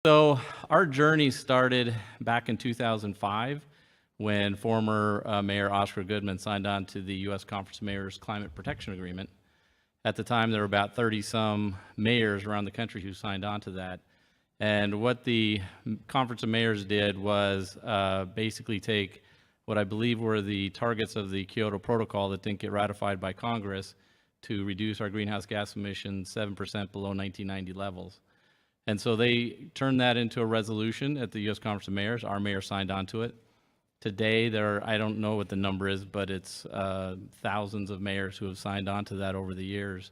So our journey started back in 2005 when former Mayor Oscar Goodman signed on to the U.S. Conference of Mayors Climate Protection Agreement. At the time, there were about 30-some mayors around the country who signed on to that. And what the Conference of Mayors did was basically take what I believe were the targets of the Kyoto Protocol that didn't get ratified by Congress to reduce our greenhouse gas emissions 7% below 1990 levels. And so they turned that into a resolution at the U.S. Conference of Mayors. Our mayor signed on to it. Today, I don't know what the number is, but it's thousands of mayors who have signed on to that over the years.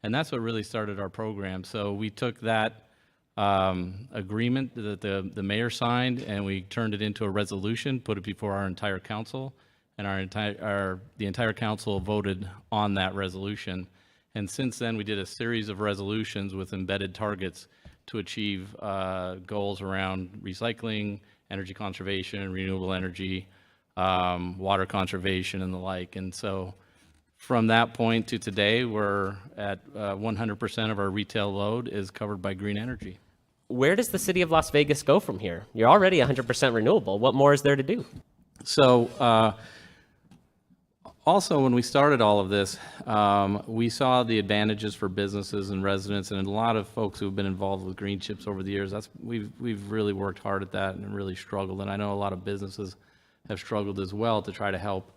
And that's what really started our program. So we took that agreement that the mayor signed, and we turned it into a resolution, put it before our entire council, and the entire council voted on that resolution. And since then, we did a series of resolutions with embedded targets to achieve goals around recycling, energy conservation, renewable energy, water conservation, and the like. And so from that point to today, we're at 100% of our retail load is covered by green energy. Where does the city of Las Vegas go from here? You're already 100% renewable. What more is there to do? So also, when we started all of this, we saw the advantages for businesses and residents, and a lot of folks who have been involved with green chips over the years. We've really worked hard at that and really struggled. And I know a lot of businesses have struggled as well to try to help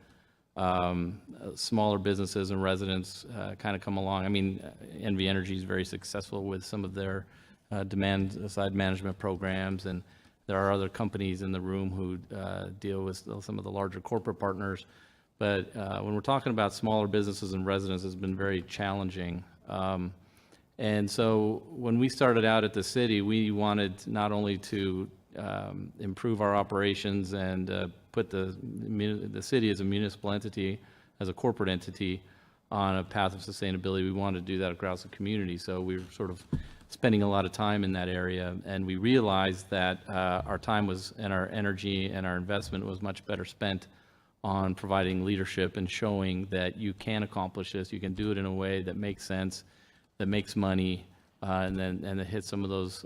smaller businesses and residents kind of come along. I mean, NV Energy is very successful with some of their demand-side management programs, and there are other companies in the room who deal with some of the larger corporate partners. But when we're talking about smaller businesses and residents, it's been very challenging. And so when we started out at the city, we wanted not only to improve our operations and put the city as a municipal entity, as a corporate entity, on a path of sustainability. We wanted to do that across the community. So we were sort of spending a lot of time in that area, and we realized that our time was, and our energy and our investment was much better spent on providing leadership and showing that you can accomplish this. You can do it in a way that makes sense, that makes money, and that hits some of those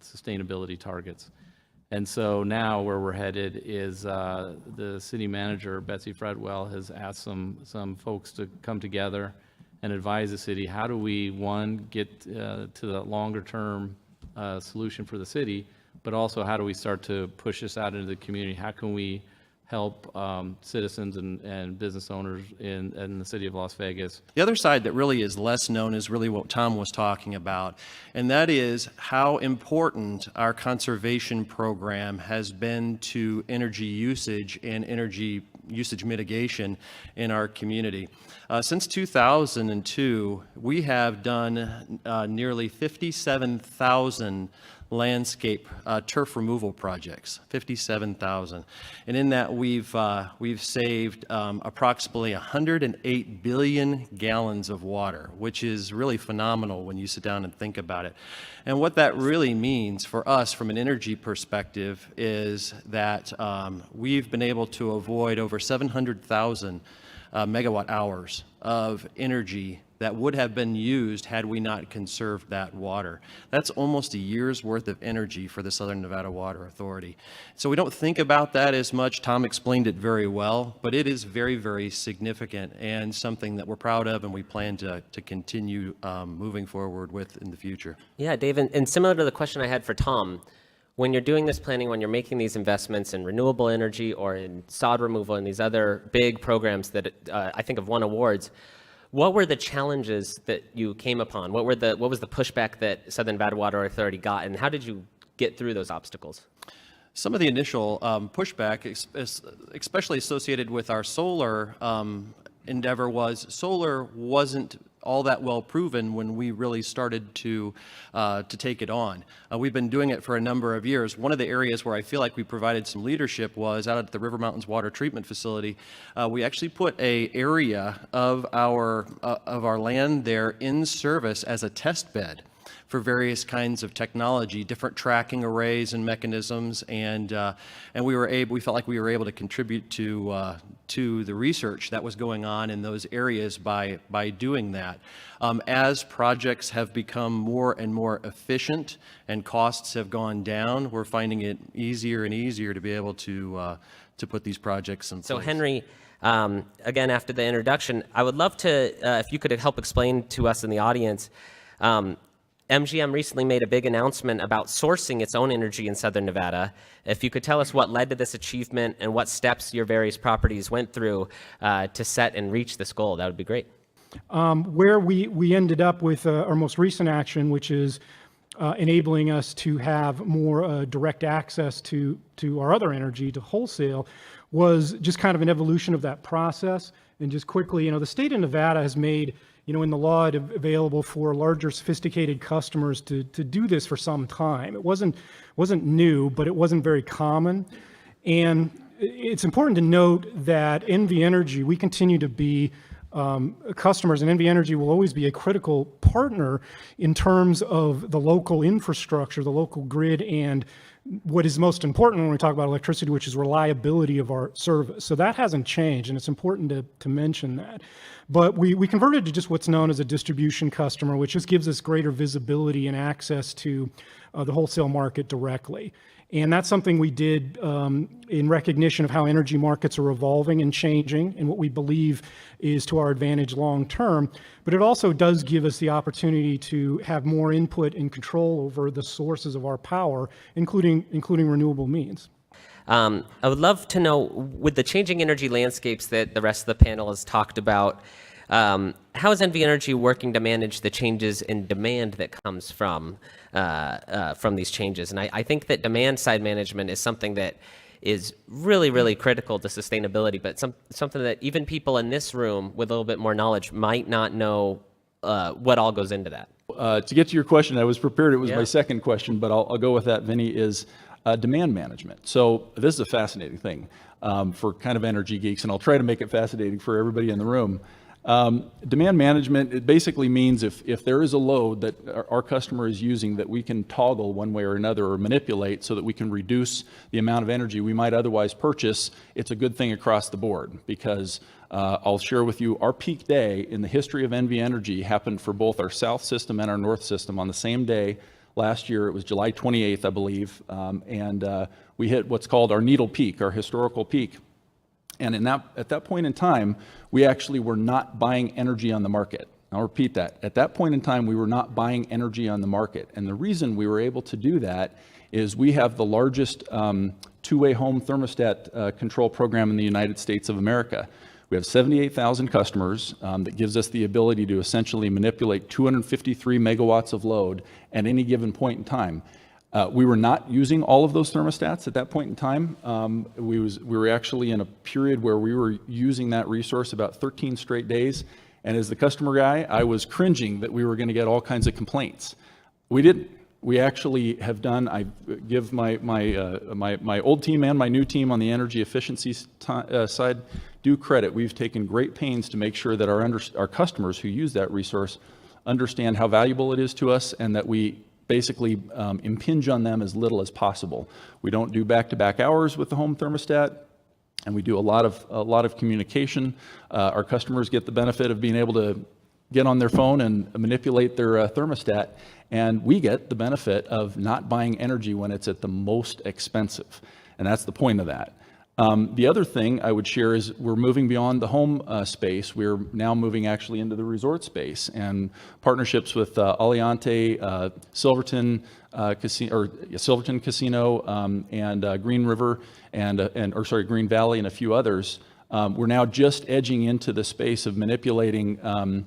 sustainability targets. And so now where we're headed is the city manager, Betsy Fredwell, has asked some folks to come together and advise the city. How do we, one, get to the longer term solution for the city, but also how do we start to push this out into the community? How can we help citizens and business owners in the city of Las Vegas? The other side that really is less known is really what Tom was talking about, and that is how important our conservation program has been to energy usage and energy usage mitigation in our community. Since 2002, we have done nearly 57,000 landscape turf removal projects, 57,000. And in that, we've saved approximately 108 billion gallons of water, which is really phenomenal when you sit down and think about it. And what that really means for us from an energy perspective is that we've been able to avoid over 700,000 megawatt hours of energy that would have been used had we not conserved that water. That's almost a year's worth of energy for the Southern Nevada Water Authority. So we don't think about that as much. Tom explained it very well, but it is very, very significant and something that we're proud of and we plan to continue moving forward with in the future. Yeah, Dave, and similar to the question I had for Tom, when you're doing this planning, when you're making these investments in renewable energy or in sod removal and these other big programs that I think have won awards, what were the challenges that you came upon? What was the pushback that Southern Nevada Water Authority got, and how did you get through those obstacles? Some of the initial pushback, especially associated with our solar endeavor, was solar wasn't all that well proven when we really started to take it on. We've been doing it for a number of years. One of the areas where I feel like we provided some leadership was out at the River Mountains Water Treatment Facility. We actually put an area of our land there in service as a test bed. for various kinds of technology, different tracking arrays and mechanisms, and we felt like we were able to contribute to the research that was going on in those areas by doing that. As projects have become more and more efficient and costs have gone down, we're finding it easier and easier to be able to put these projects in place. So Henry, again, after the introduction, I would love to, if you could help explain to us in the audience, MGM recently made a big announcement about sourcing its own energy in Southern Nevada. If you could tell us what led to this achievement and what steps your various properties went through to set and reach this goal, that would be great. Where we ended up with our most recent action, which is enabling us to have more direct access to our other energy, to wholesale, was just kind of an evolution of that process. And just quickly, the state of Nevada has made, in the law, it available for larger, sophisticated customers to do this for some time. It wasn't new, but it wasn't very common. And it's important to note that NV Energy, we continue to be customers, and NV Energy will always be a critical partner in terms of the local infrastructure, the local grid, and what is most important when we talk about electricity, which is reliability of our service. So that hasn't changed, and it's important to mention that. But we converted to just what's known as a distribution customer, which just gives us greater visibility and access to the wholesale market directly. And that's something we did in recognition of how energy markets are evolving and changing, and what we believe is to our advantage long term. But it also does give us the opportunity to have more input and control over the sources of our power, including renewable means. I would love to know, with the changing energy landscapes that the rest of the panel has talked about, how is NV Energy working to manage the changes in demand that comes from these changes? And I think that demand side management is something that is really, really critical to sustainability, but something that even people in this room with a little bit more knowledge might not know what all goes into that. To get to your question, I was prepared. It was my second question, but I'll go with that, Vinny, is demand management. So this is a fascinating thing for kind of energy geeks, and I'll try to make it fascinating for everybody in the room. Demand management, it basically means if there is a load that our customer is using that we can toggle one way or another or manipulate so that we can reduce the amount of energy we might otherwise purchase, it's a good thing across the board, because I'll share with you our peak day in the history of NV Energy happened for both our south system and our north system on the same day. Last year, it was July 28th, I believe, and we hit what's called our needle peak, our historical peak. And at that point in time, we actually were not buying energy on the market. I'll repeat that. At that point in time, we were not buying energy on the market. And the reason we were able to do that is we have the largest two-way home thermostat control program in the United States of America. We have 78,000 customers that gives us the ability to essentially manipulate 253 megawatts of load at any given point in time. We were not using all of those thermostats at that point in time. We were actually in a period where we were using that resource about 13 straight days. And as the customer guy, I was cringing that we were going to get all kinds of complaints. We didn't. We actually have done, I give my old team and my new team on the energy efficiency side due credit. We've taken great pains to make sure that our customers who use that resource understand how valuable it is to us, and that we basically impinge on them as little as possible. We don't do back-to-back hours with the home thermostat, and we do a lot of communication. Our customers get the benefit of being able to get on their phone and manipulate their thermostat, and we get the benefit of not buying energy when it's at the most expensive, and that's the point of that. The other thing I would share is we're moving beyond the home space. We're now moving actually into the resort space, and partnerships with Aliante, Silverton Casino, and Green River, Green Valley, and a few others. We're now just edging into the space of manipulating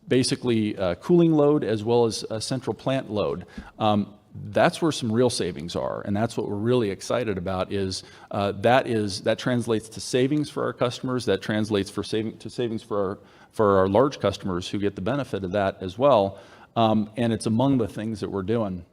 basically cooling load as well as central plant load. That's where some real savings are, and that's what we're really excited about. That translates to savings for our customers. That translates to savings for our large customers who get the benefit of that as well. And it's among the things that we're doing.